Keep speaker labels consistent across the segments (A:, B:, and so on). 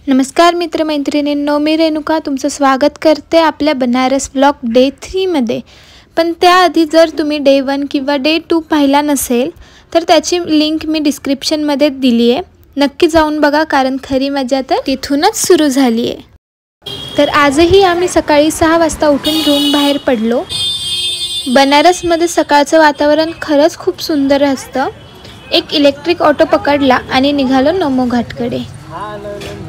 A: नमस्कार मित्रमैत्रिणींनो, मी रेणुका तुमचं स्वागत करते आपल्या बनारस व्लॉग डे 3 मध्ये। पण त्याआधी जर तुम्ही डे 1 किंवा डे 2 पाहिला नसेल तर त्याची लिंक मी डिस्क्रिप्शन मध्ये दिली आहे, नक्की जाऊन बघा, कारण खरी मजा तर तिथूनच सुरू झाली आहे। तर आजही आम्ही सकाळी 6 वाजता उठून रूम बाहेर पडलो। बनारस मध्ये सकाळचं वातावरण खरंच खूप सुंदर असतं। एक इलेक्ट्रिक ऑटो पकडला आणि निघालो नमो घाटकडे।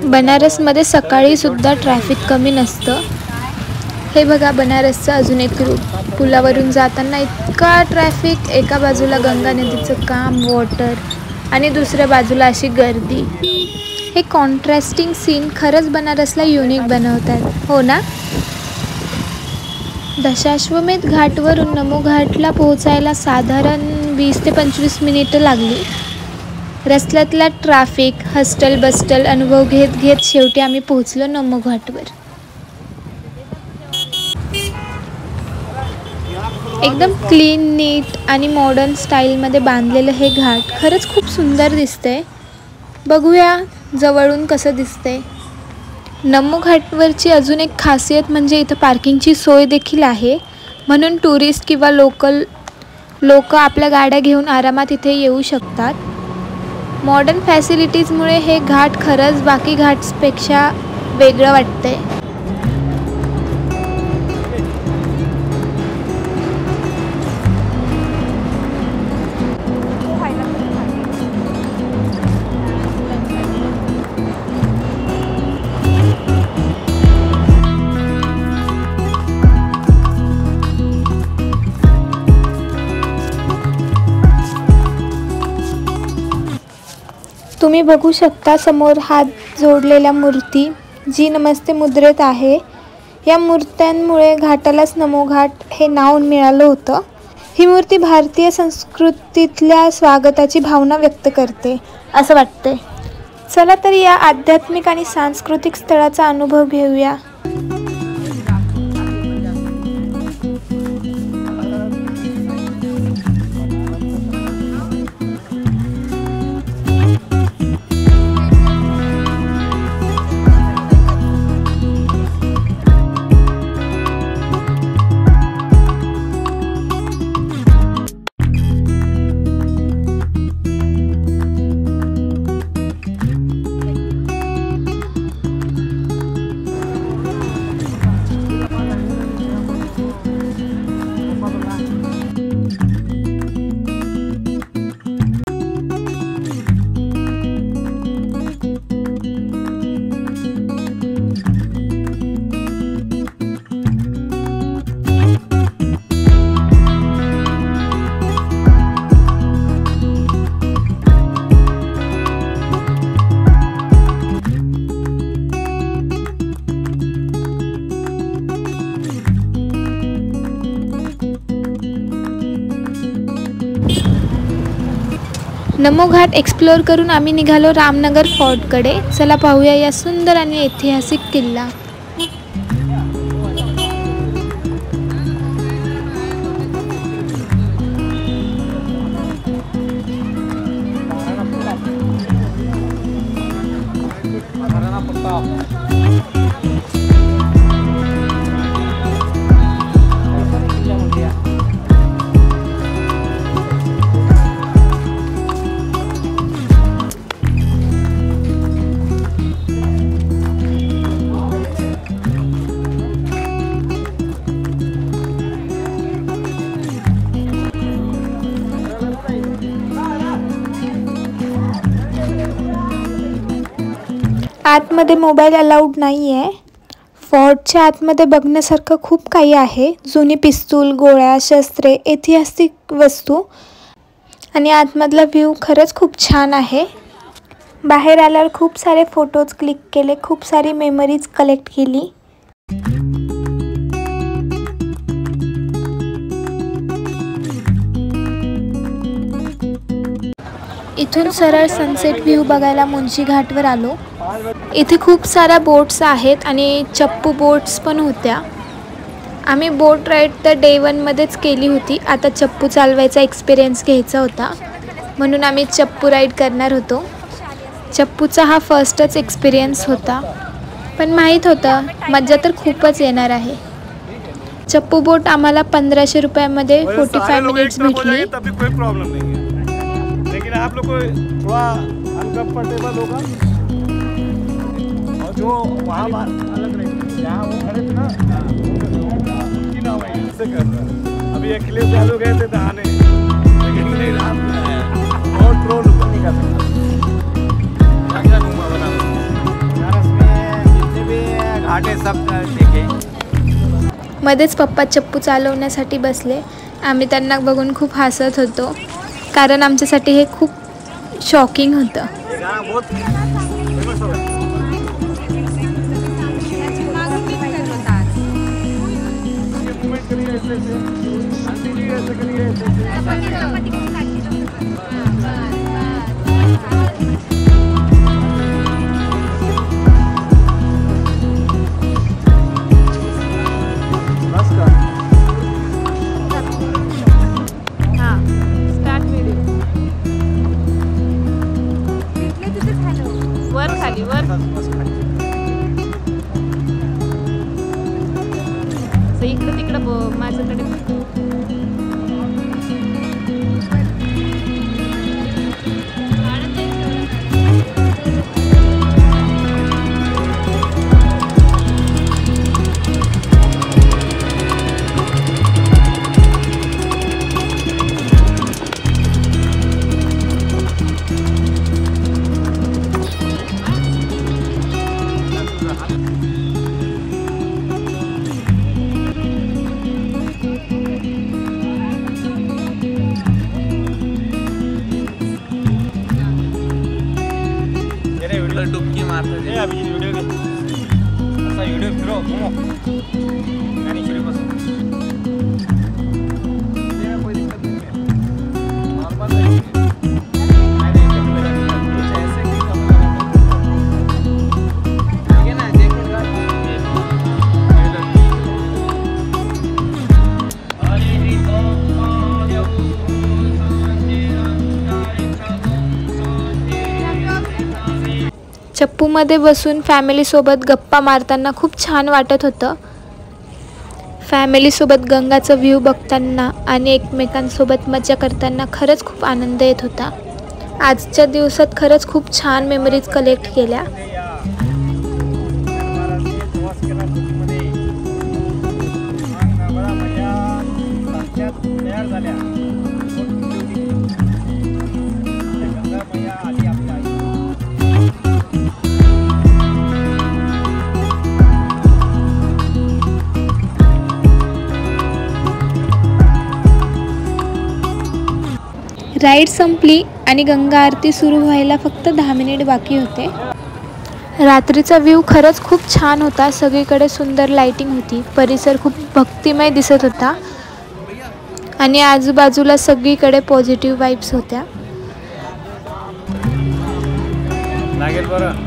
A: बनारस मध्ये सकाळी सुद्धा ट्रॅफिक कमी नसतं। हे बघा बनारसचं अजून एक रूप। पुलावरून जाताना इतका ट्रॅफिक, एका बाजूला गंगा नदीचं काम वॉटर आणि दुसऱ्या बाजूला अशी गर्दी। हे कॉन्ट्रास्टिंग सीन खरंच बनारसला युनिक बनवतात, हो ना। दशाश्वमेध घाटवरून नमो घाटला पोहोचायला साधारण 20 ते 25 मिनिटं लागली। रस्त्यातला ट्रॅफिक, हस्टल बस्टल अनुभव घेत शेवटी आम्ही पोहोचलो नमो घाटवर। एकदम क्लीन, नीट आणि मॉडर्न स्टाईलमध्ये बांधलेलं हे घाट खरंच खूप सुंदर दिसतंय। बघूया जवळून कसं दिसतंय। नमो घाटवरची अजून एक खासियत म्हणजे इथं पार्किंगची सोय देखील आहे, म्हणून टुरिस्ट किंवा लोक आपल्या गाड्या घेऊन आरामात इथे येऊ शकतात। मॉडर्न फॅसिलिटीजमुळे हे घाट खरंच बाकी घाट्सपेक्षा वेगळं वाटतंय। तुम्ही बघू शकता समोर हात जोडलेल्या मूर्ती, जी नमस्ते मुद्रेत आहे। या मूर्त्यांमुळे घाटालाच नमो घाट हे नाव मिळालं होतं। ही मूर्ती भारतीय संस्कृतीतल्या स्वागताची भावना व्यक्त करते असं वाटतंय। चला तर या आध्यात्मिक आणि सांस्कृतिक स्थळाचा अनुभव घेऊया। नमो घाट एक्सप्लोर करून आम्ही निघालो रामनगर फोर्टकडे। चला पाहूया या सुंदर आणि ऐतिहासिक किल्ला। आतमध्ये मोबाईल अलाउड नाही आहे। फोर्टच्या आतमध्ये बघण्यासारखं खूप काही आहे। जुनी पिस्तूल, गोळ्या, शस्त्रे, ऐतिहासिक वस्तू आणि आतमधला व्ह्यू खरंच खूप छान आहे। बाहेर आल्यावर खूप सारे फोटोज क्लिक केले, खूप सारी मेमरीज कलेक्ट केली। इथून सरळ सनसेट व्ह्यू बघायला मुंशी घाटवर आलो। इथे खूप साऱ्या बोट्स आहेत आणि चप्पू बोट्स पण होत्या। आम्ही बोट राईड तर डे 1 मध्येच केली होती। आता चप्पू चालवायचा एक्सपिरियन्स घ्यायचा होता, म्हणून आम्ही चप्पू राईड करणार होतो। चप्पूचा हा फर्स्टच एक्सपिरियन्स होता, पण माहीत होतं मजा तर खूपच येणार आहे. चप्पू बोट आम्हाला 1500 रुपयामध्ये 45 मिनिट्स भेटली.
B: लेकिन आप लोग को थोड़ा अनकंफर्टेबल होगा और जो वहाँ अलग नहीं, जहाँ वो खड़े थे ना उनकी नाव है इससे कर रहा है. अभी अखिलेश यादव गए थे दहाने, लेकिन नहीं रहा और ट्रोल नहीं कर सकता. जितने भी घाटे सब देखे.
A: मध्येच पप्पा चप्पू चालवण्यासाठी बसले. आम्ही त्यांना बघून खूप हसत होतो, कारण आमच्यासाठी हे खूप शॉकिंग होतं. इकडं तिकडं माझ्याकडे
B: डुबकी मारते. अभी वीडियो के असा वीडियो फिरो घुमो गाड़ी शुरू बस. ये कोई दिक्कत नहीं है. नॉर्मल है. कुछ ऐसे की ठीक है ना. देखिएगा
A: चप्पूमध्ये बसून फॅमिलीसोबत गप्पा मारताना खूप छान वाटत होतं. फॅमिलीसोबत गंगाचं व्ह्यू बघताना आणि एकमेकांसोबत मजा करताना खरंच खूप आनंद येत होता. आजच्या दिवसात खरंच खूप छान मेमरीज कलेक्ट केल्या. राईड संपली आणि गंगा आरती सुरू व्हायला फक्त 10 मिनिट बाकी होते. रात्रीचा व्ह्यू खरंच खूप छान होता. सगळीकडे सुंदर लाईटिंग होती. परिसर खूप भक्तिमय दिसत होता आणि आजूबाजूला सगळीकडे पॉझिटिव्ह वाइब्स होत्या.
B: लागेल बरं.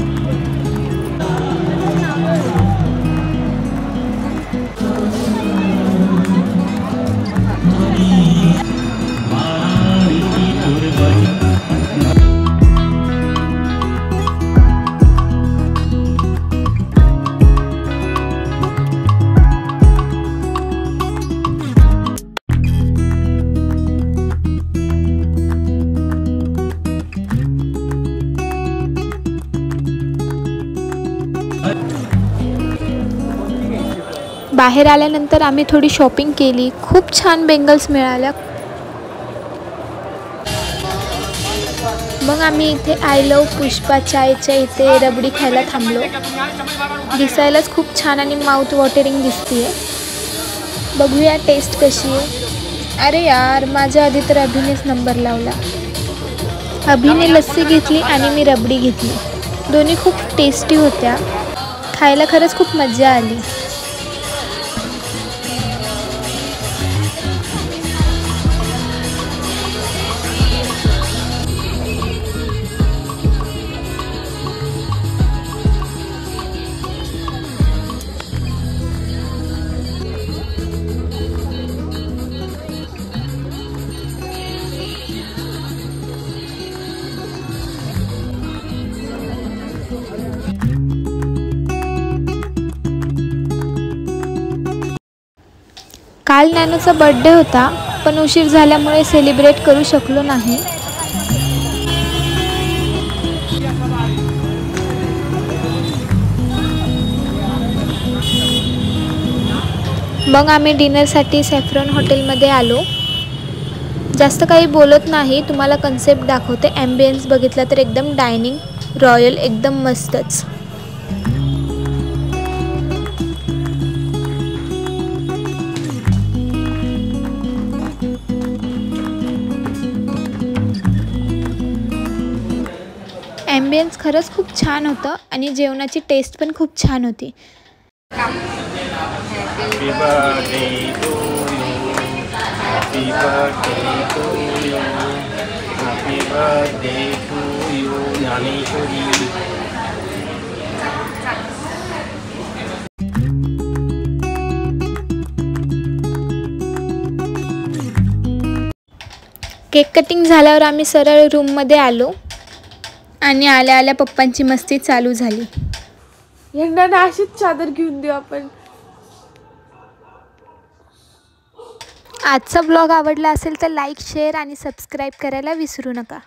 A: बाहेर आल्यानंतर आम्ही थोडी शॉपिंग केली. खूप छान बेंगल्स मिळाल्या. मग आम्ही इथे आय लव पुष्पा चायच्या इथे रबडी खायला थांबलो. दिसायलाच खूप छान आणि माउथ वॉटरिंग दिसतीये. बघूया टेस्ट कशी आहे. अरे यार, माझ्या आधी तर अभिनेच नंबर लावला. अभिने लस्सी घेतली आणि मी रबडी घेतली. दोन्ही खूप टेस्टी होत्या. खायला खरंच खूप मजा आली. काल नॅनोचा बर्थडे होता, पण उशीर झाल्यामुळे सेलिब्रेट करू शकलो नाही. मग आम्ही डिनरसाठी सॅफ्रॉन हॉटेलमध्ये आलो. जास्त काही बोलत नाही, तुम्हाला कन्सेप्ट दाखवते. ॲम्बियन्स बघितला तर एकदम डायनिंग रॉयल, एकदम मस्तच. ॲम्बियन्स खरंच खूप छान होतं आणि जेवणाची टेस्ट पण खूप छान होती.
B: Happy birthday to you. Happy birthday to you. Happy birthday to you, Naneshwari.
A: Cake cutting झाल्यावर आम्ही सरळ रूममध्ये आलो आणि आल्या आल्या पप्पांची मस्ती चालू झाली.
C: यांना अशीच चादर घेऊन देऊ आपण.
A: आजचा ब्लॉग आवडला असेल तर लाईक, शेअर आणि सबस्क्राईब करायला विसरू नका.